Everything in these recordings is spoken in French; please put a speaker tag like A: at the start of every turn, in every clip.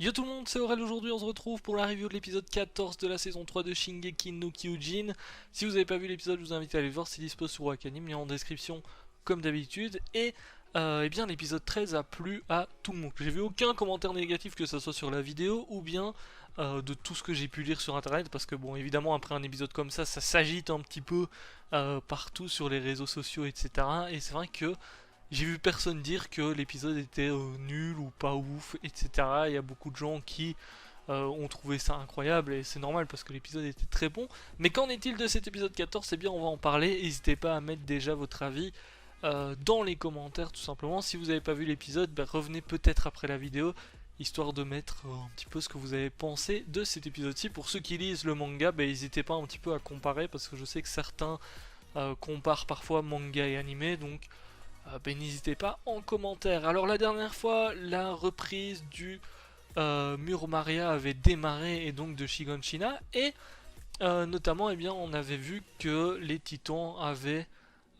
A: Yo tout le monde, c'est Aurel. Aujourd'hui on se retrouve pour la review de l'épisode 14 de la saison 3 de Shingeki no Kyojin. Si vous n'avez pas vu l'épisode, je vous invite à aller le voir, c'est dispo sur Wakanim, lien en description comme d'habitude. Et eh bien l'épisode 13 a plu à tout le monde. J'ai vu aucun commentaire négatif, que ce soit sur la vidéo ou bien de tout ce que j'ai pu lire sur internet, parce que bon, évidemment après un épisode comme ça s'agite un petit peu partout sur les réseaux sociaux, etc. Et c'est vrai que j'ai vu personne dire que l'épisode était nul ou pas ouf, etc. Il y a beaucoup de gens qui ont trouvé ça incroyable et c'est normal parce que l'épisode était très bon. Mais qu'en est-il de cet épisode 14? C'est bien, on va en parler. N'hésitez pas à mettre déjà votre avis dans les commentaires tout simplement. Si vous n'avez pas vu l'épisode, ben, revenez peut-être après la vidéo, histoire de mettre un petit peu ce que vous avez pensé de cet épisode-ci. Pour ceux qui lisent le manga, ben, n'hésitez pas un petit peu à comparer parce que je sais que certains comparent parfois manga et animé, donc ben, n'hésitez pas en commentaire. Alors la dernière fois, la reprise du mur Maria avait démarré et donc de Shiganshina, et notamment eh bien, on avait vu que les titans avaient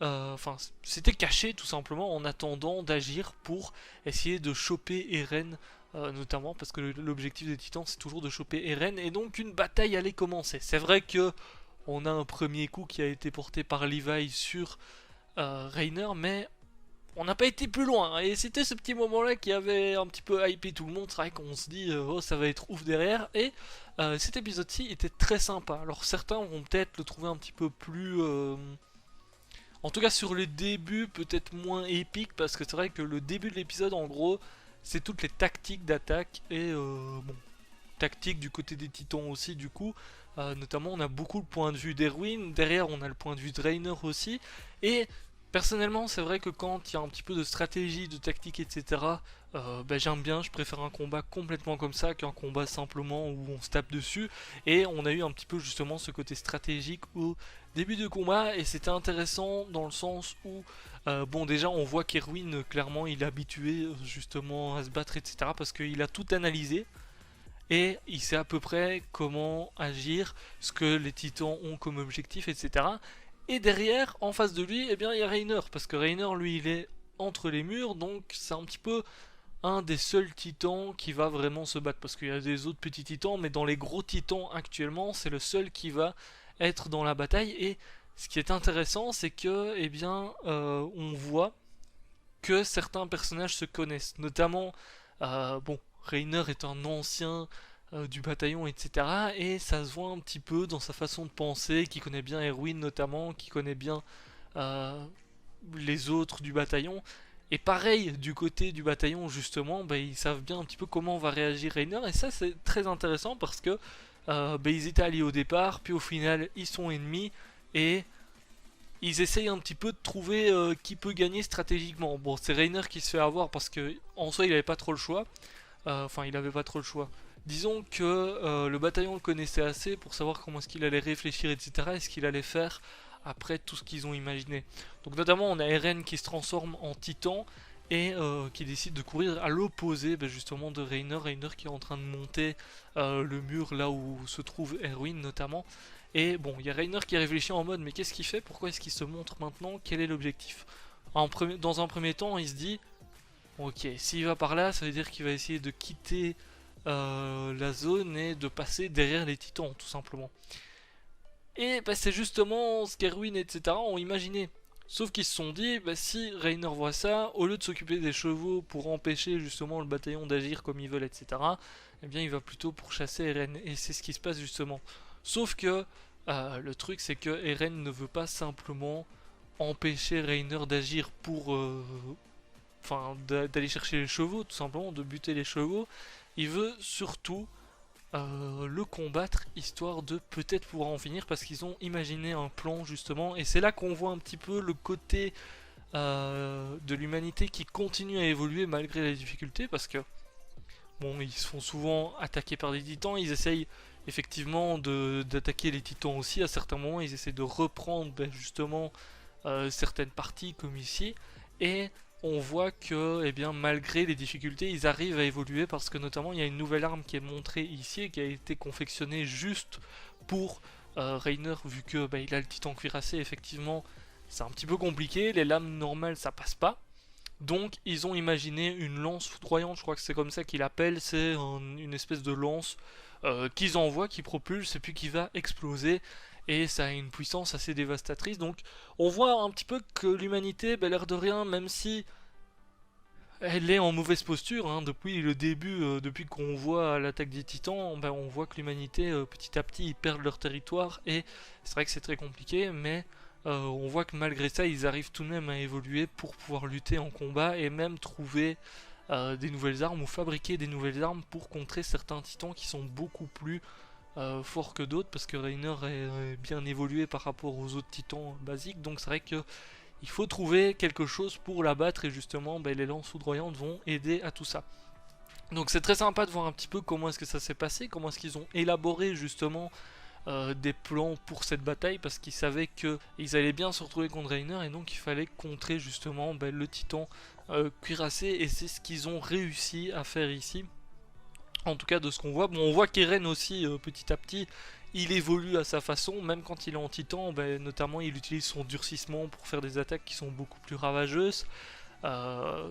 A: enfin c'était caché tout simplement en attendant d'agir pour essayer de choper Eren, notamment parce que l'objectif des titans c'est toujours de choper Eren, et donc une bataille allait commencer. C'est vrai que on a un premier coup qui a été porté par Levi sur Reiner, mais on n'a pas été plus loin, et c'était ce petit moment là qui avait un petit peu hypé tout le monde. C'est vrai qu'on se dit oh ça va être ouf derrière, et cet épisode-ci était très sympa. Alors certains vont peut-être le trouver un petit peu plus en tout cas sur le début peut-être moins épique, parce que c'est vrai que le début de l'épisode en gros c'est toutes les tactiques d'attaque, et bon, tactique du côté des titans aussi du coup. Notamment on a beaucoup le point de vue d'Erwin, derrière on a le point de vue de Reiner aussi, et personnellement c'est vrai que quand il y a un petit peu de stratégie, de tactique, etc., bah, j'aime bien, je préfère un combat complètement comme ça qu'un combat simplement où on se tape dessus, et on a eu un petit peu justement ce côté stratégique au début de combat, et c'était intéressant dans le sens où bon déjà on voit qu'Erwin clairement il est habitué justement à se battre, etc., parce qu'il a tout analysé et il sait à peu près comment agir, ce que les titans ont comme objectif, etc. Et derrière, en face de lui, eh bien, il y a Reiner, parce que Reiner, lui, il est entre les murs, donc c'est un petit peu un des seuls titans qui va vraiment se battre, parce qu'il y a des autres petits titans, mais dans les gros titans actuellement, c'est le seul qui va être dans la bataille. Et ce qui est intéressant, c'est que, eh bien, on voit que certains personnages se connaissent, notamment, bon, Reiner est un ancien du bataillon, etc. Et ça se voit un petit peu dans sa façon de penser, qui connaît bien Erwin notamment, qui connaît bien euh, les autres du bataillon. Et pareil, du côté du bataillon, justement, bah, ils savent bien un petit peu comment va réagir Reiner. Et ça, c'est très intéressant parce que bah, ils étaient alliés au départ, puis au final, ils sont ennemis. Et ils essayent un petit peu de trouver qui peut gagner stratégiquement. Bon, c'est Reiner qui se fait avoir parce que en soi, il avait pas trop le choix. Enfin, il avait pas trop le choix. Disons que le bataillon le connaissait assez pour savoir comment est-ce qu'il allait réfléchir, etc. Et ce qu'il allait faire après tout ce qu'ils ont imaginé. Donc notamment, on a Eren qui se transforme en titan et qui décide de courir à l'opposé ben, justement de Reiner. Reiner qui est en train de monter le mur là où se trouve Erwin notamment. Et bon, il y a Reiner qui réfléchit en mode mais qu'est-ce qu'il fait? Pourquoi est-ce qu'il se montre maintenant? Quel est l'objectif? Dans un premier temps, il se dit ok, s'il va par là, ça veut dire qu'il va essayer de quitter la zone et de passer derrière les titans, tout simplement. Et bah, c'est justement ce qu'Erwin, etc. ont imaginé. Sauf qu'ils se sont dit, bah, si Reiner voit ça, au lieu de s'occuper des chevaux pour empêcher justement le bataillon d'agir comme ils veulent, etc., eh bien il va plutôt pourchasser Eren. Et c'est ce qui se passe justement. Sauf que le truc, c'est que Eren ne veut pas simplement empêcher Reiner d'agir pour enfin d'aller chercher les chevaux, tout simplement, de buter les chevaux. Il veut surtout le combattre, histoire de peut-être pouvoir en finir, parce qu'ils ont imaginé un plan justement, et c'est là qu'on voit un petit peu le côté de l'humanité qui continue à évoluer malgré les difficultés, parce que bon, ils se font souvent attaquer par des titans, ils essayent effectivement d'attaquer les titans aussi, à certains moments ils essaient de reprendre ben, justement certaines parties comme ici, et on voit que eh bien, malgré les difficultés ils arrivent à évoluer, parce que notamment il y a une nouvelle arme qui est montrée ici et qui a été confectionnée juste pour Reiner, vu que il a le titan cuirassé. Effectivement c'est un petit peu compliqué, les lames normales ça passe pas, Donc ils ont imaginé une lance foudroyante, je crois que c'est comme ça qu'ils l'appellent, c'est une espèce de lance qu'ils envoient, qui propulse et puis qui va exploser. Et ça a une puissance assez dévastatrice. Donc on voit un petit peu que l'humanité, ben, l'air de rien, même si elle est en mauvaise posture, hein, depuis le début, depuis qu'on voit l'attaque des titans, ben, on voit que l'humanité, petit à petit, ils perdent leur territoire. Et c'est vrai que c'est très compliqué, mais on voit que malgré ça, ils arrivent tout de même à évoluer pour pouvoir lutter en combat et même trouver des nouvelles armes ou fabriquer des nouvelles armes pour contrer certains titans qui sont beaucoup plus forts que d'autres, parce que Reiner est bien évolué par rapport aux autres titans basiques. Donc c'est vrai que il faut trouver quelque chose pour la battre, et justement ben, les lances foudroyantes vont aider à tout ça. Donc c'est très sympa de voir un petit peu comment est-ce que ça s'est passé, comment est-ce qu'ils ont élaboré justement des plans pour cette bataille, parce qu'ils savaient qu'ils allaient bien se retrouver contre Reiner, et donc il fallait contrer justement ben, le titan cuirassé, et c'est ce qu'ils ont réussi à faire ici. En tout cas de ce qu'on voit. Bon, on voit qu'Eren aussi petit à petit il évolue à sa façon, même quand il est en titan, ben, notamment il utilise son durcissement pour faire des attaques qui sont beaucoup plus ravageuses. Euh,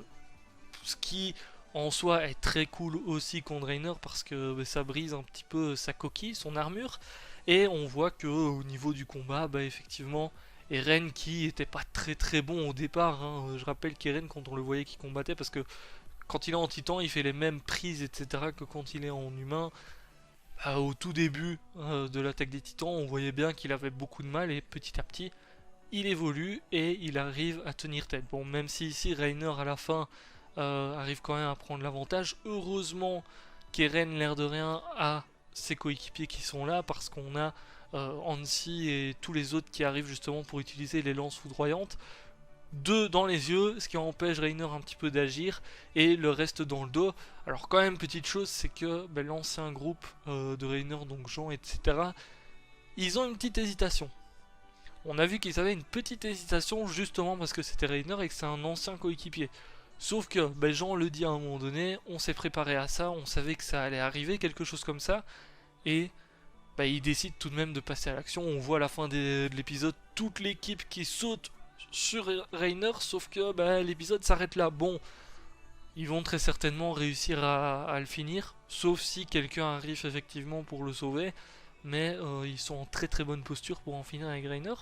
A: Ce qui en soi est très cool aussi contre Reiner, parce que ben, ça brise un petit peu sa coquille, son armure. Et on voit que au niveau du combat, ben, effectivement, Eren qui était pas très très bon au départ, hein. Je rappelle qu'Eren, quand on le voyait qui combattait, parce que quand il est en titan, il fait les mêmes prises, etc. que quand il est en humain. Au tout début de l'attaque des titans, on voyait bien qu'il avait beaucoup de mal, et petit à petit, il évolue et il arrive à tenir tête. Bon, même si ici Reiner à la fin arrive quand même à prendre l'avantage, heureusement qu'Eren, l'air de rien, a ses coéquipiers qui sont là, parce qu'on a Hansi et tous les autres qui arrivent justement pour utiliser les lances foudroyantes. Deux dans les yeux, ce qui empêche Reiner un petit peu d'agir, et le reste dans le dos. Alors quand même, petite chose, c'est que ben, l'ancien groupe de Reiner, donc Jean, etc., ils ont une petite hésitation. On a vu qu'ils avaient une petite hésitation justement parce que c'était Reiner et que c'est un ancien coéquipier. Sauf que ben, Jean le dit à un moment donné, on s'est préparé à ça, on savait que ça allait arriver, quelque chose comme ça, et ben, il décide tout de même de passer à l'action. On voit à la fin de l'épisode toute l'équipe qui saute sur Reiner, sauf que bah, l'épisode s'arrête là. Bon, ils vont très certainement réussir à le finir, sauf si quelqu'un arrive effectivement pour le sauver, mais ils sont en très très bonne posture pour en finir avec Reiner.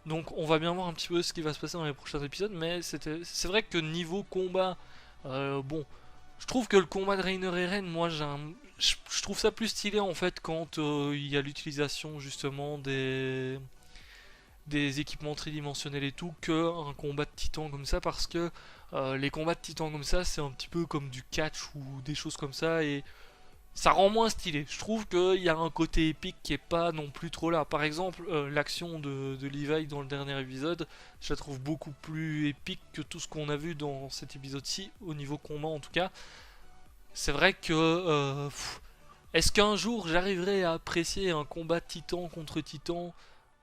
A: Donc on va bien voir un petit peu ce qui va se passer dans les prochains épisodes, mais c'est vrai que niveau combat, bon, je trouve que le combat de Reiner et Ren, moi je trouve ça plus stylé en fait quand il y a l'utilisation justement des équipements tridimensionnels et tout, que un combat de titan comme ça, parce que les combats de titan comme ça c'est un petit peu comme du catch ou des choses comme ça, et ça rend moins stylé. Je trouve qu'il y a un côté épique qui est pas non plus trop là. Par exemple, l'action de Levi dans le dernier épisode, je la trouve beaucoup plus épique que tout ce qu'on a vu dans cet épisode-ci, au niveau combat en tout cas. C'est vrai que est-ce qu'un jour j'arriverai à apprécier un combat titan contre titan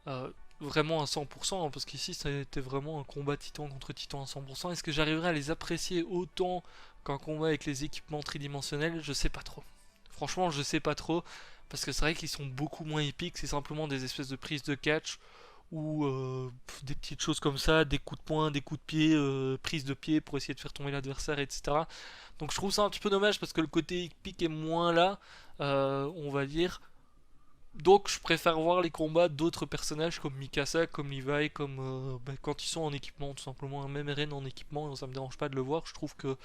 A: euh, vraiment à 100%, hein, parce qu'ici c'était vraiment un combat titan contre titan à 100%. Est-ce que j'arriverai à les apprécier autant qu'un combat avec les équipements tridimensionnels? Je sais pas trop. Franchement, je sais pas trop, parce que c'est vrai qu'ils sont beaucoup moins épiques, c'est simplement des espèces de prises de catch, ou des petites choses comme ça, des coups de poing, des coups de pied, prises de pied pour essayer de faire tomber l'adversaire, etc. Donc je trouve ça un petit peu dommage, parce que le côté épique est moins là, on va dire. Donc je préfère voir les combats d'autres personnages comme Mikasa, comme Levi, comme bah, quand ils sont en équipement tout simplement. Même Eren en équipement, ça me dérange pas de le voir. Je trouve que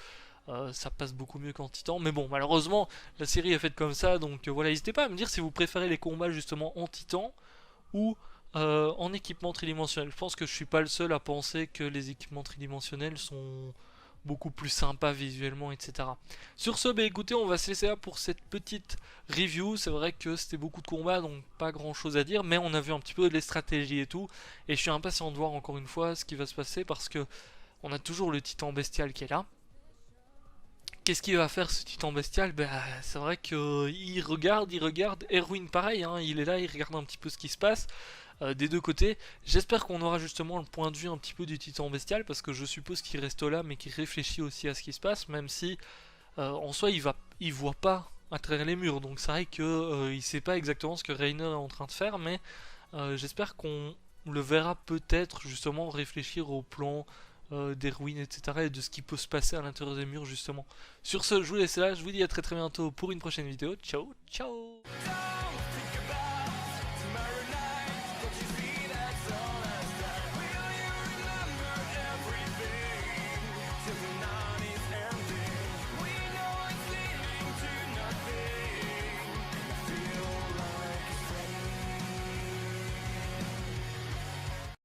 A: ça passe beaucoup mieux qu'en Titan. Mais bon, malheureusement, la série est faite comme ça. Donc voilà, n'hésitez pas à me dire si vous préférez les combats justement en Titan ou en équipement tridimensionnel. Je pense que je suis pas le seul à penser que les équipements tridimensionnels sont beaucoup plus sympas visuellement, etc. Sur ce, bah écoutez, on va se laisser là pour cette petite review. C'est vrai que c'était beaucoup de combats, donc pas grand chose à dire, mais on a vu un petit peu les stratégies et tout. Et je suis impatient de voir encore une fois ce qui va se passer, parce que on a toujours le titan bestial qui est là. Qu'est-ce qu'il va faire ce titan bestial? Ben, c'est vrai qu'il regarde. Erwin pareil, hein, il est là, il regarde un petit peu ce qui se passe des deux côtés. J'espère qu'on aura justement le point de vue un petit peu du titan bestial, parce que je suppose qu'il reste là, mais qu'il réfléchit aussi à ce qui se passe, même si en soi il voit pas à travers les murs. Donc c'est vrai que il sait pas exactement ce que Reiner est en train de faire, mais j'espère qu'on le verra peut-être justement réfléchir au plan des ruines, etc. et de ce qui peut se passer à l'intérieur des murs justement. Sur ce, je vous laisse là, je vous dis à très très bientôt pour une prochaine vidéo. Ciao, ciao!